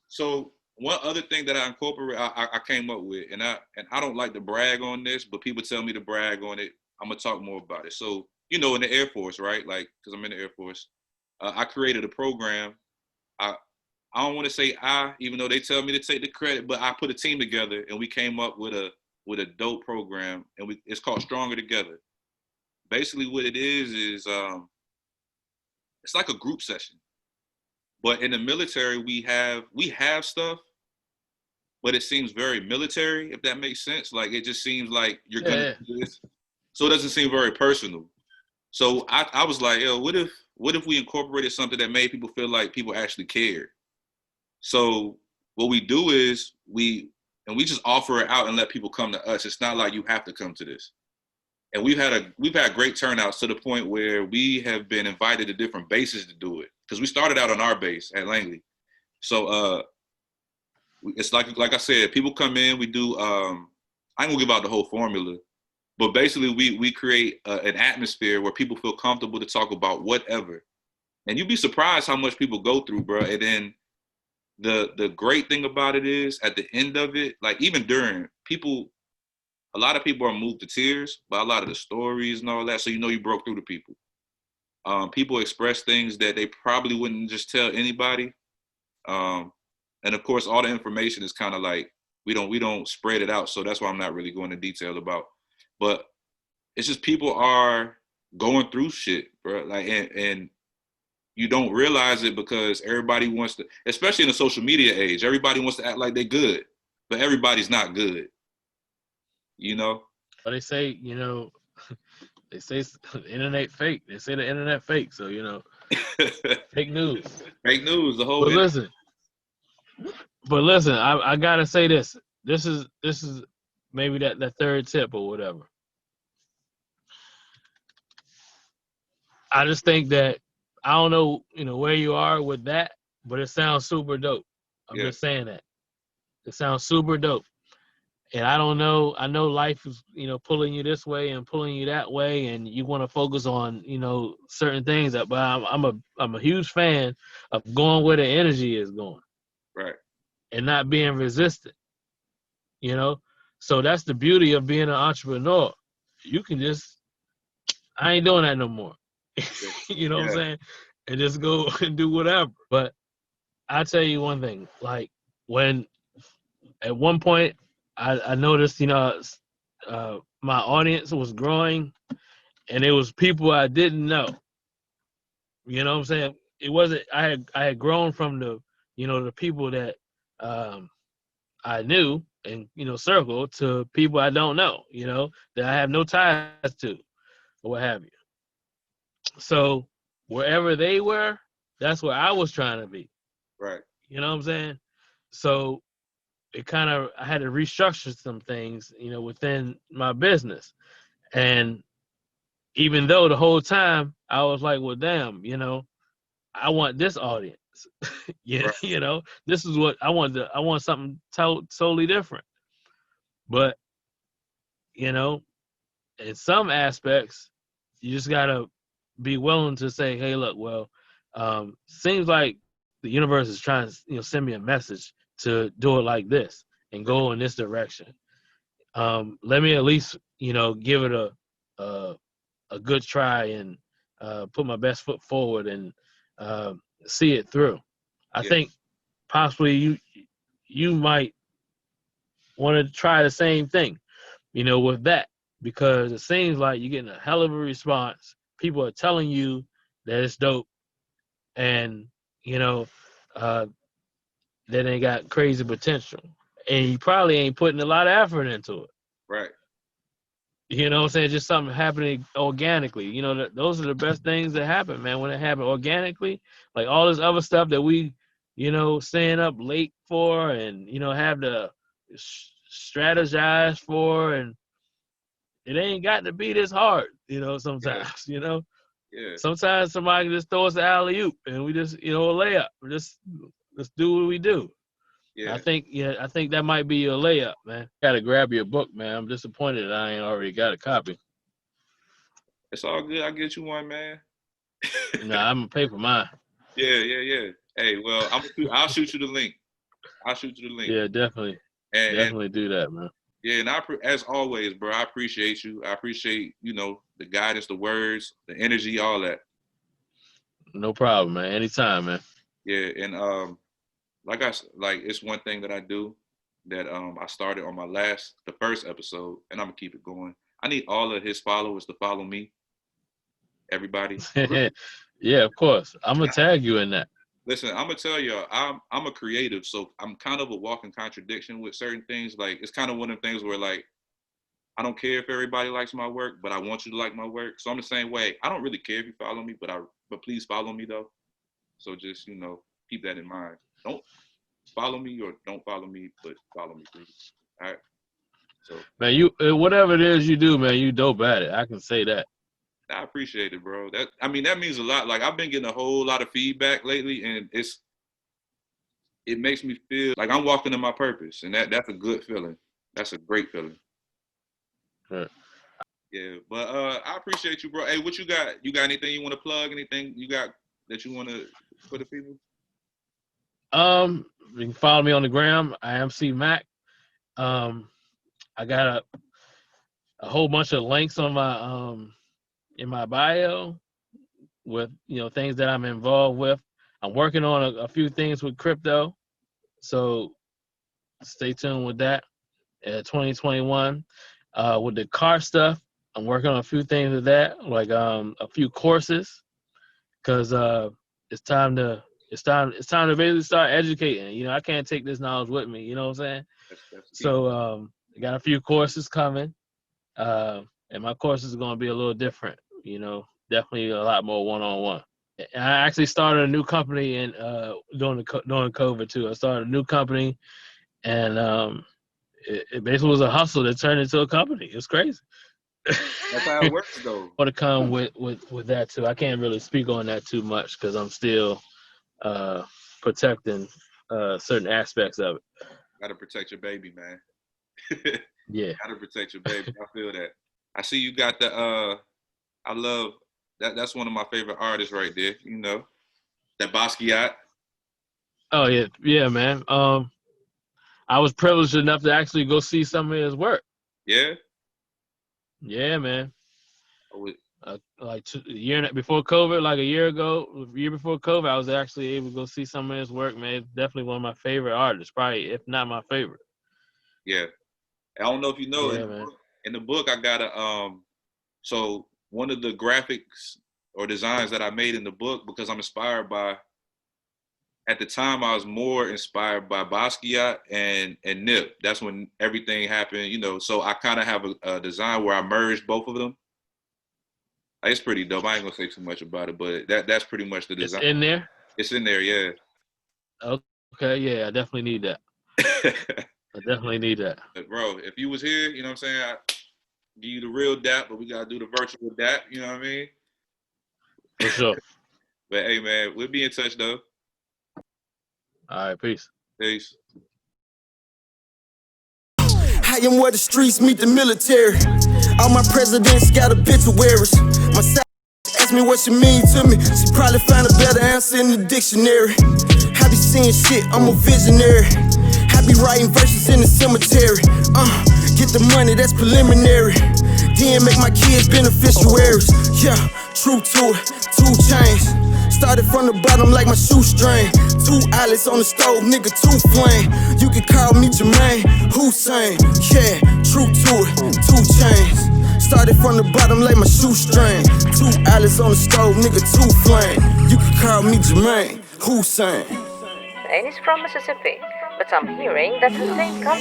So one other thing that I incorporate, I came up with, and I don't like to brag on this, but people tell me to brag on it. I'm gonna talk more about it. So, you know, in the Air Force, right? Like, because I'm in the Air Force, I created a program. I don't want to say even though they tell me to take the credit, but I put a team together and we came up with a dope program, and it's called Stronger Together. Basically, what it is it's like a group session, but in the military we have stuff, but it seems very military, if that makes sense. Like, it just seems like you're gonna do this, so it doesn't seem very personal. So I was like, yo, what if we incorporated something that made people feel like people actually cared? So what we do is we just offer it out and let people come to us. It's not like you have to come to this. And we've had great turnouts to the point where we have been invited to different bases to do it, because we started out on our base at Langley. So it's like I said, people come in. We do. I ain't gonna give out the whole formula, but basically we create an atmosphere where people feel comfortable to talk about whatever. And you'd be surprised how much people go through, bro. And then the great thing about it is, at the end of it, like, even during, a lot of people are moved to tears by a lot of the stories and all that. So, you know, you broke through to people. People express things that they probably wouldn't just tell anybody. And of course, all the information is kind of like, we don't spread it out. So that's why I'm not really going into detail about. But it's just, people are going through shit, bro. Like, and you don't realize it because everybody wants to, especially in the social media age, everybody wants to act like they're good, but everybody's not good. You know? But they say, you know, they say the internet fake. They say the internet fake. So, you know, fake news. Fake news, the whole. But listen, I gotta say this. This is maybe that third tip or whatever. I just think that, I don't know, you know, where you are with that, but it sounds super dope. I'm just saying that. It sounds super dope. And I don't know, I know life is, you know, pulling you this way and pulling you that way, and you want to focus on, you know, certain things. But I'm a huge fan of going where the energy is going. Right. And not being resistant. You know? So that's the beauty of being an entrepreneur. You can just, I ain't doing that no more. You know what I'm saying? And just go and do whatever. But I tell you one thing, like, when at one point I noticed, you know, my audience was growing, and it was people I didn't know. You know what I'm saying? It wasn't, I had grown from the, you know, the people that I knew and, you know, circle, to people I don't know, you know, that I have no ties to, or what have you. So wherever they were, that's where I was trying to be. Right. You know what I'm saying? So it kind of, I had to restructure some things, you know, within my business. And even though the whole time I was like, well, damn, you know, I want this audience. Yeah, right. You know, this is what I want. I want something totally different. But, you know, in some aspects, you just gotta be willing to say, hey, look, well, seems like the universe is trying to, you know, send me a message to do it like this and go in this direction. Let me at least, you know, give it a good try and put my best foot forward and see it through. I think possibly you might want to try the same thing, you know, with that, because it seems like you're getting a hell of a response. People are telling you that it's dope, and, you know, that they got crazy potential, and you probably ain't putting a lot of effort into it. Right. You know what I'm saying? Just something happening organically. You know, those are the best things that happen, man, when it happens organically. Like all this other stuff that we, you know, staying up late for and, you know, have to strategize for, and it ain't got to be this hard, you know, sometimes, you know. Yeah. Sometimes somebody just throw us an alley-oop and we just, you know, a layup. Let's do what we do. Yeah. I think that might be your layup, man. Gotta grab your book, man. I'm disappointed that I ain't already got a copy. It's all good. I'll get you one, man. Nah, I'm gonna pay for mine. Yeah. Hey, well, I'll shoot you the link. I'll shoot you the link. Yeah, definitely. Definitely do that, man. Yeah, and as always, bro, I appreciate you. I appreciate, the guidance, the words, the energy, all that. No problem, man. Anytime, man. Yeah, and it's one thing that I do that I started on the first episode, and I'm gonna keep it going. I need all of his followers to follow me. Everybody. Yeah, of course. I'm gonna tag you in that. Listen, I'm gonna tell you, I'm a creative, so I'm kind of a walking contradiction with certain things. Like, it's kind of one of the things where, like, I don't care if everybody likes my work, but I want you to like my work. So I'm the same way. I don't really care if you follow me, but please follow me though. So just keep that in mind. Don't follow me or don't follow me, but follow me, please. All right. So, man, you whatever it is you do, man, you dope at it. I can say that. I appreciate it, bro. That means a lot. Like, I've been getting a whole lot of feedback lately, and it makes me feel like I'm walking in my purpose, and that's a good feeling. That's a great feeling. Right. Yeah, but I appreciate you, bro. Hey, what you got? You got anything you want to plug? Anything you got that you want to for the people? You can follow me on the gram. I am CMACK. I got a whole bunch of links on my in my bio with things that I'm involved with. I'm working on a few things with crypto, so stay tuned with that. 2021 with the car stuff, I'm working on a few things with that, like a few courses, because it's time to basically start educating. I can't take this knowledge with me. You know what I'm saying? So I got a few courses coming, and my courses are going to be a little different. Definitely a lot more one-on-one. And I actually started a new company during COVID too. I started a new company, and it basically was a hustle that turned into a company. It's crazy. That's how it works, though. Want to come with that too. I can't really speak on that too much because I'm still protecting certain aspects of it. Gotta protect your baby, man. Yeah. Gotta protect your baby. I feel that. I see you got the I love that. That's one of my favorite artists right there. That Basquiat. Oh yeah, man. I was privileged enough to actually go see some of his work. Yeah. Yeah, man. Like a year before COVID, like a year before COVID, I was actually able to go see some of his work, man. It's definitely one of my favorite artists, probably if not my favorite. Yeah. I don't know if you know, yeah, in the book I got so one of the graphics or designs that I made in the book, because I'm inspired by, at the time I was more inspired by Basquiat and Nip. That's when everything happened, so I kind of have a design where I merged both of them. It's pretty dope. I ain't gonna say too much about it, but that's pretty much the design. It's in there? It's in there, yeah. Okay, yeah, I definitely need that. I definitely need that. But bro, if you was here, you know what I'm saying, I'd give you the real dap, but we gotta do the virtual dap, you know what I mean? For sure. But hey, man, we'll be in touch, though. All right, peace. Peace. I am where the streets meet the military. All my presidents got obituaries. My side asked me what she mean to me. She probably found a better answer in the dictionary. I be seeing shit, I'm a visionary. I be writing verses in the cemetery. Get the money, that's preliminary. Then make my kids beneficiaries. Yeah, true to it, 2 chains. Started from the bottom like my shoestring. 2 eyelets on the stove, nigga, 2 flame. You can call me Jermaine Hussein. Yeah, true to it, 2 chains. Started from the bottom like my shoestring. 2 eyelets on the stove, nigga, 2 flame. You can call me Jermaine Hussein. And he's from Mississippi, but I'm hearing that the same comes